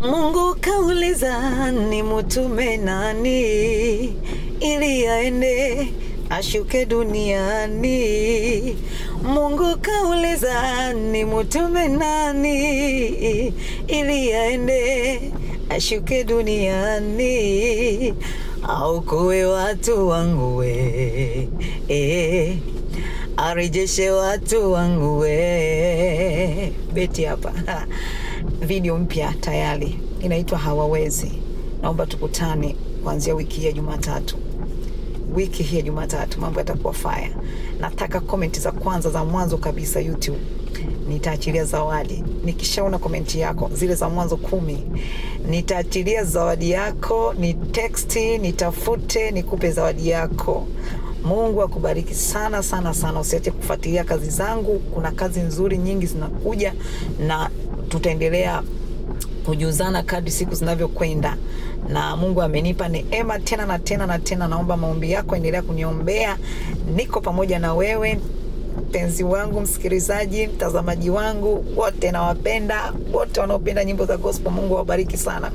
Mungu kauliza ni mutume nani ili aende ashuke duniani. Mungu kauliza ni mutume nani ili aende ashuke duniani. Aokoe watu wangu we, arejeshe watu wangu we. Beti hapa. Video mpya tayari inaitwa Hawawezi. Naomba tukutane kuanzia wiki hii ya Jumatatu. Wiki hii ya Jumatatu mambo yatakuwa fire. Nataka comment za kwanza za mwanzo kabisa YouTube. Nitaachilia zawadi. Nikishaona comment yako zile za mwanzo 10, nitaachilia zawadi yako, ni text, nitafute, nikupe zawadi yako. Mungu akubariki sana sana sana. Usiache kufuatilia kazi zangu. Kuna kazi nzuri nyingi zinakuja na tutaendelea kujuzana kadri siku zinavyokwenda. Na Mungu amenipa neema tena na tena na tena. Naomba maombi yako, endelea kuniombea. Niko pamoja na wewe mpenzi wangu, msikilizaji, mtazamaji wangu, wote nawapenda, wote wanaopenda nyimbo za gospel. Mungu awabariki sana.